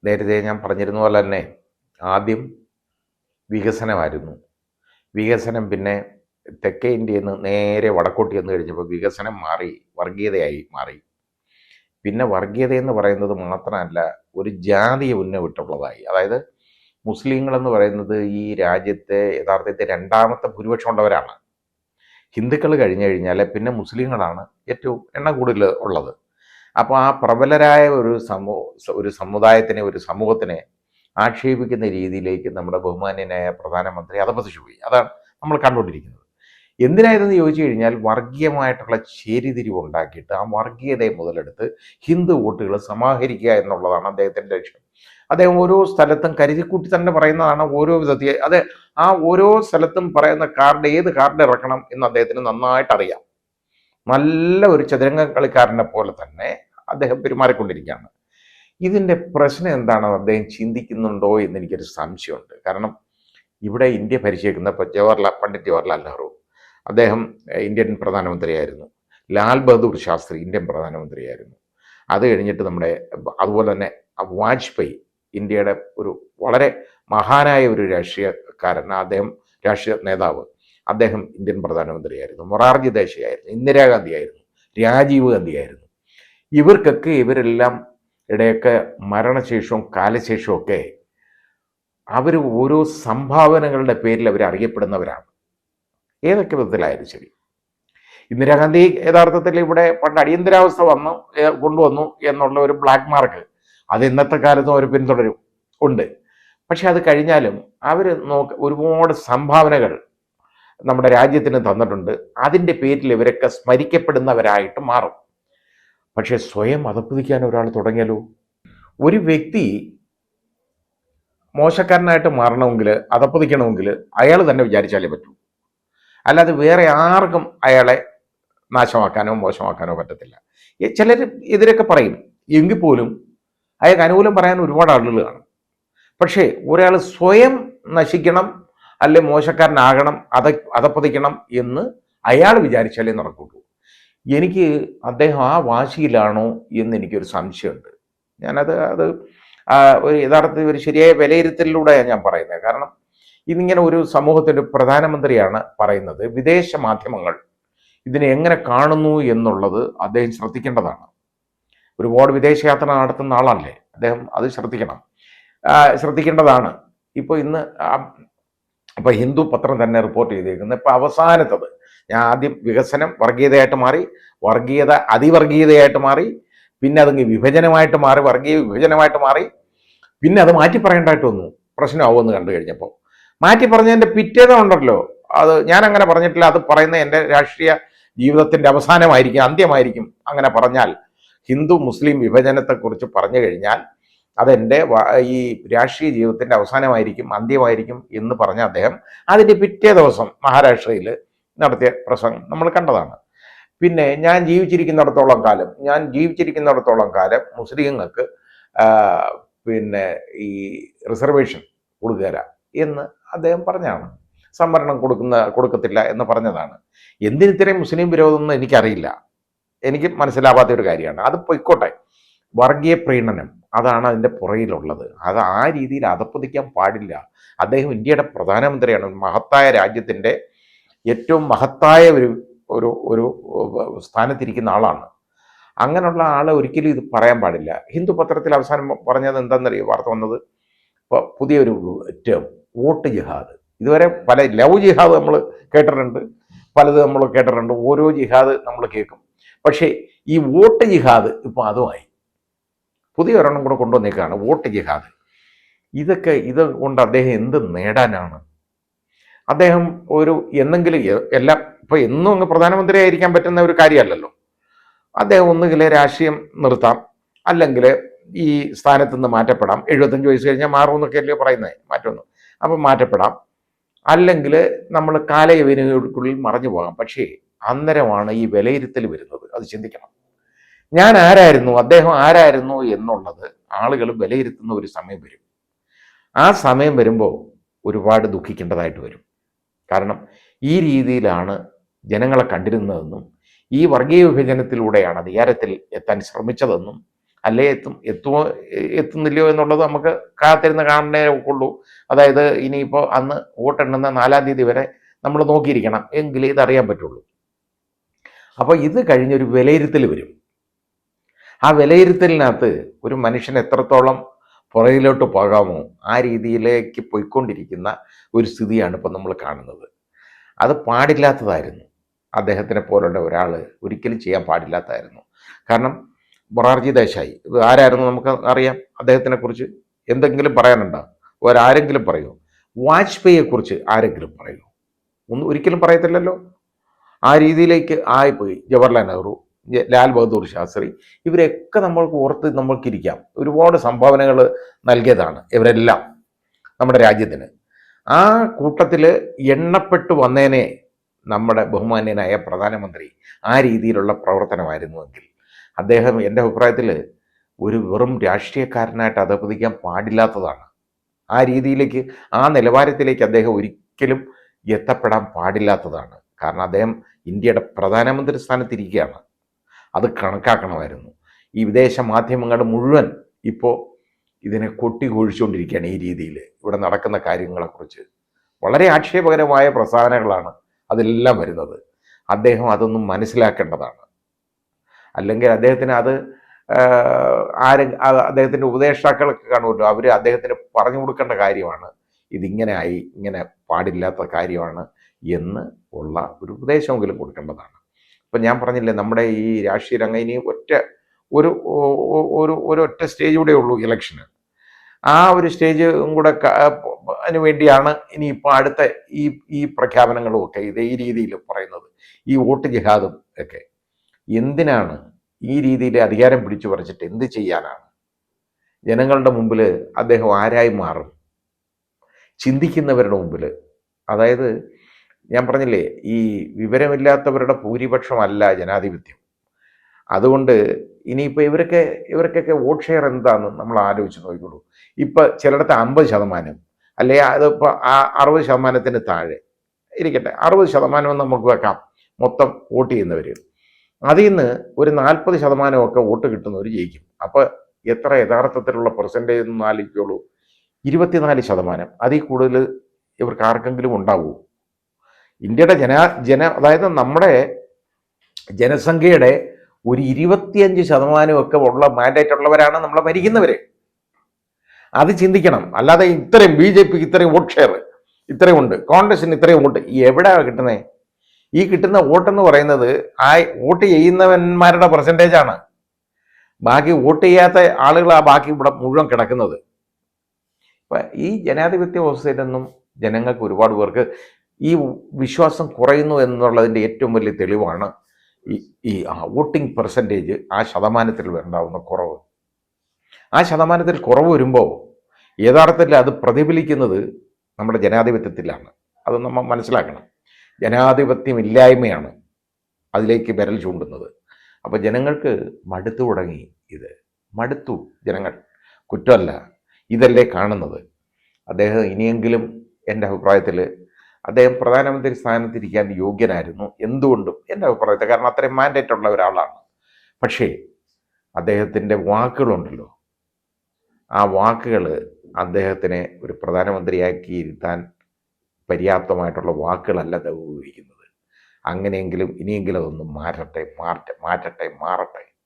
നേരത്തെ ഞാൻ പറഞ്ഞിരുന്ന പോലെ തന്നെ ആദ്യം വികസനമായിരുന്നു. വികസനം പിന്നെ തെക്കേ ഇന്ത്യയിൽ നിന്ന് നേരെ വടക്കോട്ട് ചെന്ന് കഴിഞ്ഞപ്പോൾ വികസനം മാറി വർഗീയതയായി മാറി. പിന്നെ വർഗീയതയെന്ന് പറയുന്നത് മാത്രമല്ല, ഒരു ജാതിയെ ഉന്നമിട്ടുള്ളതായി. അതായത് മുസ്ലിങ്ങളെന്ന് പറയുന്നത് ഈ രാജ്യത്തെ യഥാർത്ഥത്തിൽ രണ്ടാമത്തെ ഭൂരിപക്ഷം ഉള്ളവരാണ്. ഹിന്ദുക്കൾ കഴിഞ്ഞു കഴിഞ്ഞാൽ പിന്നെ മുസ്ലിങ്ങളാണ് ഏറ്റവും എണ്ണം കൂടുതൽ ഉള്ളത്. അപ്പോൾ ആ പ്രബലരായ ഒരു സമുദായത്തിനെ, ഒരു സമൂഹത്തിനെ ആക്ഷേപിക്കുന്ന രീതിയിലേക്ക് നമ്മുടെ ബഹുമാന്യനായ പ്രധാനമന്ത്രി അധപതിച്ചു പോയി. അതാണ് നമ്മൾ കണ്ടുകൊണ്ടിരിക്കുന്നത്. എന്തിനായിരുന്നു ചോദിച്ചു കഴിഞ്ഞാൽ വർഗീയമായിട്ടുള്ള ചേരിതിരിവ് ഉണ്ടാക്കിയിട്ട് ആ വർഗീയതയെ മുതലെടുത്ത് ഹിന്ദു വോട്ടുകൾ സമാഹരിക്കുക എന്നുള്ളതാണ് അദ്ദേഹത്തിൻ്റെ ലക്ഷ്യം. അദ്ദേഹം ഓരോ സ്ഥലത്തും കരുതിക്കൂട്ടി തന്നെ പറയുന്നതാണ് ഓരോ വിധത്തിൽ. അത് ആ ഓരോ സ്ഥലത്തും പറയുന്ന കാർഡ് ഏത് കാർഡ് ഇറക്കണം എന്ന് അദ്ദേഹത്തിന് നന്നായിട്ട് അറിയാം. നല്ല ഒരു ചതുരംഗ കളിക്കാരനെ പോലെ തന്നെ അദ്ദേഹം പെരുമാറിക്കൊണ്ടിരിക്കുകയാണ്. ഇതിൻ്റെ പ്രശ്നം എന്താണെന്ന് അദ്ദേഹം ചിന്തിക്കുന്നുണ്ടോ എന്ന് എനിക്കൊരു സംശയമുണ്ട്. കാരണം ഇവിടെ ഇന്ത്യ ഭരിച്ചേക്കുന്ന ഇപ്പോൾ പണ്ഡിറ്റ് ജവഹർലാൽ നെഹ്റു, അദ്ദേഹം ഇന്ത്യൻ പ്രധാനമന്ത്രിയായിരുന്നു. ലാൽ ബഹദൂർ ശാസ്ത്രി ഇന്ത്യൻ പ്രധാനമന്ത്രിയായിരുന്നു. അത് കഴിഞ്ഞിട്ട് അതുപോലെ തന്നെ വാജ്പേയി, ഇന്ത്യയുടെ ഒരു വളരെ മഹാനായ ഒരു രാഷ്ട്രീയക്കാരൻ, അദ്ദേഹം രാഷ്ട്രീയ നേതാവ്, അദ്ദേഹം ഇന്ത്യൻ പ്രധാനമന്ത്രിയായിരുന്നു. മൊറാർജി ദേശായി, ഇന്ദിരാഗാന്ധി ആയിരുന്നു, രാജീവ് ഗാന്ധി ആയിരുന്നു. ഇവർക്കൊക്കെ ഇവരെല്ലാം ഇടയൊക്കെ മരണശേഷവും കാലശേഷവും ഒക്കെ അവർ ഓരോ സംഭാവനകളുടെ പേരിൽ അവർ അറിയപ്പെടുന്നവരാണ്. ഏതൊക്കെ വിധത്തിലായാലും ശരി. ഇന്ദിരാഗാന്ധി യഥാർത്ഥത്തിൽ ഇവിടെ പണ്ട് അടിയന്തരാവസ്ഥ കൊണ്ടുവന്നു എന്നുള്ള ഒരു ബ്ലാക്ക് മാർക്ക് അത് ഇന്നത്തെ കാലത്തും അവർ പിന്തുടരും ഉണ്ട്. പക്ഷെ അത് കഴിഞ്ഞാലും അവർ ഒരുപാട് സംഭാവനകൾ നമ്മുടെ രാജ്യത്തിന് തന്നിട്ടുണ്ട്. അതിൻ്റെ പേരിൽ ഇവരൊക്കെ സ്മരിക്കപ്പെടുന്നവരായിട്ട് മാറും. പക്ഷെ സ്വയം അധപ്പതിക്കാൻ ഒരാൾ തുടങ്ങിയാലോ? ഒരു വ്യക്തി മോശക്കാരനായിട്ട് മാറണമെങ്കിൽ, അധപ്പതിക്കണമെങ്കിൽ അയാൾ തന്നെ വിചാരിച്ചാലേ പറ്റൂ. അല്ലാതെ വേറെ ആർക്കും അയാളെ നാശമാക്കാനോ മോശമാക്കാനോ പറ്റത്തില്ല. ചിലർ എതിരൊക്കെ പറയും, എങ്കിൽ പോലും അയാൾക്ക് അനുകൂലം പറയാൻ ഒരുപാട് ആളുകൾ കാണും. പക്ഷേ ഒരാൾ സ്വയം നശിക്കണം, അല്ലെ മോശക്കാരനാകണം, അധപ്പതിക്കണം എന്ന് അയാൾ വിചാരിച്ചാലേ നടക്കുള്ളൂ. എനിക്ക് അദ്ദേഹം ആ വാശിയിലാണോ എന്ന് എനിക്കൊരു സംശയമുണ്ട്. ഞാനത് ഒരു യഥാർത്ഥത്തിൽ ഒരു ശരിയായ വിലയിരുത്തലിലൂടെയാണ് ഞാൻ പറയുന്നത്. കാരണം ഇതിങ്ങനെ ഒരു സമൂഹത്തിൻ്റെ പ്രധാനമന്ത്രിയാണ് പറയുന്നത്. വിദേശ മാധ്യമങ്ങൾ ഇതിനെ എങ്ങനെ കാണുന്നു എന്നുള്ളത് അദ്ദേഹം ശ്രദ്ധിക്കേണ്ടതാണ്. ഒരുപാട് വിദേശയാത്ര നടത്തുന്ന ആളല്ലേ അദ്ദേഹം, അത് ശ്രദ്ധിക്കേണ്ടതാണ്. ഇപ്പോൾ ഇപ്പോൾ ഹിന്ദു പത്രം തന്നെ റിപ്പോർട്ട് ചെയ്തേക്കുന്നത്, ഇപ്പോൾ അവസാനത്തത്, ഞാൻ ആദ്യം വികസനം വർഗീയതയായിട്ട് മാറി, വർഗീയത അതിവർഗീയതയായിട്ട് മാറി, പിന്നെ അതങ്ങ് വിഭജനമായിട്ട് മാറി, വർഗീയ വിഭജനമായിട്ട് മാറി, പിന്നെ അത് മാറ്റി പറയേണ്ടതായിട്ട് വന്നു. പ്രശ്നമാവുമെന്ന് കണ്ടു കഴിഞ്ഞപ്പോൾ മാറ്റി പറഞ്ഞതിൻ്റെ പിറ്റേന്നുണ്ടല്ലോ, അത് ഞാൻ അങ്ങനെ പറഞ്ഞിട്ടില്ല, അത് പറയുന്ന എൻ്റെ രാഷ്ട്രീയ ജീവിതത്തിൻ്റെ അവസാനമായിരിക്കും, അന്ത്യമായിരിക്കും. അങ്ങനെ പറഞ്ഞാൽ ഹിന്ദു മുസ്ലിം വിഭജനത്തെക്കുറിച്ച് പറഞ്ഞു കഴിഞ്ഞാൽ അതെൻ്റെ ഈ രാഷ്ട്രീയ ജീവിതത്തിൻ്റെ അവസാനമായിരിക്കും, അന്ത്യമായിരിക്കും എന്ന് പറഞ്ഞ അദ്ദേഹം അതിൻ്റെ പിറ്റേ ദിവസം മഹാരാഷ്ട്രയിൽ നടത്തിയ പ്രസംഗം നമ്മൾ കണ്ടതാണ്. പിന്നെ ഞാൻ ജീവിച്ചിരിക്കുന്നിടത്തോളം കാലം മുസ്ലിങ്ങൾക്ക് പിന്നെ ഈ റിസർവേഷൻ കൊടുക്കുകയില്ല എന്ന് അദ്ദേഹം പറഞ്ഞതാണ്. സംവരണം കൊടുക്കത്തില്ല എന്ന് പറഞ്ഞതാണ്. എന്തിനിത്രയും മുസ്ലിം വിരോധം എന്ന് എനിക്കറിയില്ല, എനിക്ക് മനസ്സിലാവാത്ത ഒരു കാര്യമാണ്. അത് പൊയ്ക്കോട്ടെ, വർഗീയ പ്രീണനം അതാണ് അതിൻ്റെ പുറയിലുള്ളത്. അത് ആ രീതിയിൽ അധപ്പതിക്കാൻ പാടില്ല. അദ്ദേഹം ഇന്ത്യയുടെ പ്രധാനമന്ത്രിയാണ്, മഹത്തായ രാജ്യത്തിൻ്റെ ഏറ്റവും മഹത്തായ ഒരു സ്ഥാനത്തിരിക്കുന്ന ആളാണ്. അങ്ങനെയുള്ള ആളെ ഒരിക്കലും ഇത് പറയാൻ പാടില്ല. ഹിന്ദു പത്രത്തിൽ അവസാനം പറഞ്ഞത് എന്താണെന്നറിയോ? വാർത്ത വന്നത് ഇപ്പോൾ പുതിയൊരു ടേം, വോട്ട് ജിഹാദ്. ഇതുവരെ പല ലവ് ജിഹാദ് നമ്മൾ കേട്ടിട്ടുണ്ട്, പലത് നമ്മൾ കേട്ടിട്ടുണ്ട്, ഓരോ ജിഹാദ് നമ്മൾ കേൾക്കും. പക്ഷേ ഈ വോട്ട് ജിഹാദ് ഇപ്പോൾ അതുമായി പുതിയ ഒരെണ്ണം കൂടെ കൊണ്ടുവന്നേക്കാണ്, വോട്ട് ജിഹാദ്. ഇത് കൊണ്ട് അദ്ദേഹം എന്ത് നേടാനാണ്? അദ്ദേഹം എന്നെങ്കിലും എല്ലാം ഇപ്പോൾ എന്നും അങ്ങ് പ്രധാനമന്ത്രി ആയിരിക്കാൻ പറ്റുന്ന ഒരു കാര്യമല്ലല്ലോ. അദ്ദേഹം ഒന്നുകിൽ രാഷ്ട്രീയം നിർത്താം, അല്ലെങ്കിൽ ഈ സ്ഥാനത്ത് നിന്ന് മാറ്റപ്പെടാം. 75 വയസ്സ് കഴിഞ്ഞാൽ മാറുമെന്നൊക്കെ അല്ലേ പറയുന്നത്, മാറ്റമൊന്നും. അപ്പം മാറ്റപ്പെടാം, അല്ലെങ്കിൽ നമ്മൾ കാലയവനുകൾക്കുള്ളിൽ മറഞ്ഞു പോകാം. പക്ഷേ അന്നേരമാണ് ഈ വിലയിരുത്തൽ വരുന്നത്. അത് ചിന്തിക്കണം. അദ്ദേഹം ആരായിരുന്നു എന്നുള്ളത് ആളുകൾ വിലയിരുത്തുന്ന ഒരു സമയം വരും. ആ സമയം വരുമ്പോൾ ഒരുപാട് ദുഃഖിക്കേണ്ടതായിട്ട് വരും. കാരണം ഈ രീതിയിലാണ് ജനങ്ങളെ കണ്ടിരുന്നതെന്നും ഈ വർഗീയ വിഭജനത്തിലൂടെയാണ് അധികാരത്തിൽ എത്താൻ ശ്രമിച്ചതെന്നും അല്ലേ എത്തുമോ എത്തുന്നില്ലയോ എന്നുള്ളത് നമുക്ക് കാത്തിരുന്ന് കാണണേ ഉള്ളൂ. അതായത് ഇനിയിപ്പോൾ അന്ന് വോട്ടെണ്ണുന്ന 4-ാം തീയതി വരെ നമ്മൾ നോക്കിയിരിക്കണം, എങ്കിലേ ഇതറിയാൻ പറ്റുള്ളൂ. അപ്പോൾ ഇത് കഴിഞ്ഞൊരു വിലയിരുത്തൽ വരും. ആ വിലയിരുത്തലിനകത്ത് ഒരു മനുഷ്യൻ എത്രത്തോളം പുറകിലോട്ട് പോകാമോ ആ രീതിയിലേക്ക് പോയിക്കൊണ്ടിരിക്കുന്ന ഒരു സ്ഥിതിയാണ് ഇപ്പം നമ്മൾ കാണുന്നത്. അത് പാടില്ലാത്തതായിരുന്നു. അദ്ദേഹത്തിനെ പോലുള്ള ഒരാൾ ഒരിക്കലും ചെയ്യാൻ പാടില്ലാത്തതായിരുന്നു. കാരണം മൊറാർജി ദേശായി ഇത് ആരായിരുന്നു നമുക്ക് അറിയാം. അദ്ദേഹത്തിനെക്കുറിച്ച് എന്തെങ്കിലും പറയാനുണ്ടോ? ഒരാരെങ്കിലും പറയൂ? വാജ്പേയിയെക്കുറിച്ച് ആരെങ്കിലും പറയൂ? ഒരിക്കലും പറയത്തില്ലല്ലോ. ആ രീതിയിലേക്ക് ആയിപ്പോയി ജവഹർലാൽ നെഹ്റു, ലാൽ ബഹദൂർ ശാസ്ത്രി. ഇവരെയൊക്കെ നമ്മൾക്ക് ഓർത്ത് നമ്മൾക്കിരിക്കാം. ഒരുപാട് സംഭാവനകൾ നൽകിയതാണ് ഇവരെല്ലാം നമ്മുടെ രാജ്യത്തിന്. ആ കൂട്ടത്തിൽ എണ്ണപ്പെട്ടു വന്നേനെ നമ്മുടെ ബഹുമാന്യനായ പ്രധാനമന്ത്രി ആ രീതിയിലുള്ള പ്രവർത്തനമായിരുന്നുവെങ്കിൽ അദ്ദേഹം എൻ്റെ അഭിപ്രായത്തിൽ ഒരു വെറും രാഷ്ട്രീയക്കാരനായിട്ട് അധപ്പതിക്കാൻ പാടില്ലാത്തതാണ്. ആ രീതിയിലേക്ക്, ആ നിലവാരത്തിലേക്ക് അദ്ദേഹം ഒരിക്കലും എത്തപ്പെടാൻ പാടില്ലാത്തതാണ്. കാരണം അദ്ദേഹം ഇന്ത്യയുടെ പ്രധാനമന്ത്രി സ്ഥാനത്തിരിക്കുകയാണ്. അത് കണക്കാക്കണമായിരുന്നു. ഈ വിദേശ മാധ്യമങ്ങൾ മുഴുവൻ ഇപ്പോൾ ഇതിനെ കൊട്ടിഘോഷിച്ചുകൊണ്ടിരിക്കുകയാണ്. ഈ രീതിയിൽ ഇവിടെ നടക്കുന്ന കാര്യങ്ങളെക്കുറിച്ച് വളരെ ആക്ഷേപകരമായ പ്രസ്താവനകളാണ് അതെല്ലാം വരുന്നത്. അദ്ദേഹം അതൊന്നും മനസ്സിലാക്കേണ്ടതാണ്. അല്ലെങ്കിൽ അദ്ദേഹത്തിന് അത് അദ്ദേഹത്തിൻ്റെ ഉപദേഷ്ടാക്കളൊക്കെ കാണുമല്ലോ, അവർ അദ്ദേഹത്തിന് പറഞ്ഞു കൊടുക്കേണ്ട കാര്യമാണ്. ഇതിങ്ങനെ ആയി, ഇങ്ങനെ പാടില്ലാത്ത കാര്യമാണ് എന്ന് ഉള്ള ഒരു ഉപദേശമെങ്കിലും കൊടുക്കേണ്ടതാണ്. ഇപ്പം ഞാൻ പറഞ്ഞില്ലേ, നമ്മുടെ ഈ രാഷ്ട്രീയ രംഗം ഇനി ഒരൊറ്റ സ്റ്റേജ് കൂടെ ഉള്ളൂ ഇലക്ഷന്. ആ ഒരു സ്റ്റേജ് കൂടെ അതിന് വേണ്ടിയാണ് ഇനിയിപ്പോൾ അടുത്ത ഈ പ്രഖ്യാപനങ്ങളും ഒക്കെ ഈ രീതിയിൽ പറയുന്നത്. ഈ വോട്ട് ജിഹാദും ഒക്കെ എന്തിനാണ്? ഈ രീതിയിൽ അധികാരം പിടിച്ചു പറിച്ചിട്ട് എന്ത് ചെയ്യാനാണ്? ജനങ്ങളുടെ മുമ്പിൽ അദ്ദേഹം ആരായി മാറും? ചിന്തിക്കുന്നവരുടെ മുമ്പിൽ. അതായത് ഞാൻ പറഞ്ഞില്ലേ, ഈ വിവരമില്ലാത്തവരുടെ ഭൂരിപക്ഷമല്ല ജനാധിപത്യം. അതുകൊണ്ട് ഇനിയിപ്പോൾ ഇവർക്കൊക്കെ വോട്ട് ഷെയർ എന്താണെന്ന് നമ്മൾ ആലോചിച്ച് നോക്കിക്കോളൂ. ഇപ്പം ചിലയിടത്ത് 50%, അല്ലെ അതിപ്പോൾ 60% താഴെ ഇരിക്കട്ടെ, 60% നമുക്ക് വെക്കാം മൊത്തം വോട്ട് ചെയ്യുന്നവർ. അതിൽ നിന്ന് ഒരു 40% വോട്ട് കിട്ടുന്നവർ ജയിക്കും. അപ്പോൾ എത്ര യഥാർത്ഥത്തിലുള്ള പെർസെൻറ്റേജ് എന്ന് ആലോചിക്കുള്ളൂ? 24%. അതിൽ കൂടുതൽ ഇവർക്ക് ആർക്കെങ്കിലും ഉണ്ടാവുമോ? ഇന്ത്യയുടെ അതായത് നമ്മുടെ ജനസംഖ്യയുടെ ഒരു 25% ഉള്ള മാൻഡേറ്റ് ഉള്ളവരാണ് നമ്മളെ ഭരിക്കുന്നവർ. അത് ചിന്തിക്കണം. അല്ലാതെ ഇത്രയും BJPക്ക് ഇത്രയും വോട്ട് ഷെയർ ഇത്രയും ഉണ്ട്, കോൺഗ്രസിന് ഇത്രയും വോട്ട്, എവിടെയാണ് കിട്ടുന്നത്? ഈ കിട്ടുന്ന വോട്ടെന്ന് പറയുന്നത് ആ വോട്ട് ചെയ്യുന്നവന്മാരുടെ പെർസെൻറ്റേജാണ്. ബാക്കി വോട്ട് ചെയ്യാത്ത ആളുകൾ ആ ബാക്കി ഇവിടെ മുഴുവൻ കിടക്കുന്നത്. ഇപ്പം ഈ ജനാധിപത്യ വ്യവസ്ഥയിലൊന്നും ജനങ്ങൾക്ക് ഒരുപാട് പേർക്ക് ഈ വിശ്വാസം കുറയുന്നു എന്നുള്ളതിൻ്റെ ഏറ്റവും വലിയ തെളിവാണ് ഈ വോട്ടിംഗ് പെർസെൻറ്റേജ്, ആ ശതമാനത്തിൽ ഉണ്ടാകുന്ന കുറവ്. ആ ശതമാനത്തിൽ കുറവ് വരുമ്പോൾ യഥാർത്ഥത്തിൽ അത് പ്രതിഫലിക്കുന്നത് നമ്മുടെ ജനാധിപത്യത്തിലാണ്. അത് നമ്മൾ മനസ്സിലാക്കണം. ജനാധിപത്യമില്ലായ്മയാണ് അതിലേക്ക് വിരൽ ചൂണ്ടുന്നത്. അപ്പോൾ ജനങ്ങൾക്ക് മടുത്തു തുടങ്ങി. ഇത് മടുത്തു ജനങ്ങൾ, കുറ്റമല്ല. ഇതല്ലേ കാണുന്നത്. അദ്ദേഹം ഇനിയെങ്കിലും എൻ്റെ അഭിപ്രായത്തിൽ അദ്ദേഹം പ്രധാനമന്ത്രി സ്ഥാനത്തിരിക്കാൻ യോഗ്യനായിരുന്നു, എന്തുകൊണ്ടും എൻ്റെ അഭിപ്രായത്തിൽ. കാരണം അത്രയും മാൻഡേറ്റ് ഉള്ള ഒരാളാണ്. പക്ഷേ അദ്ദേഹത്തിൻ്റെ വാക്കുകളുണ്ടല്ലോ, ആ വാക്കുകൾ അദ്ദേഹത്തിനെ ഒരു പ്രധാനമന്ത്രിയാക്കി ഇരുത്താൻ പര്യാപ്തമായിട്ടുള്ള വാക്കുകളല്ല ഉപയോഗിക്കുന്നത്. അങ്ങനെയെങ്കിലും ഇനിയെങ്കിലും അതൊന്നും മാറട്ടെ.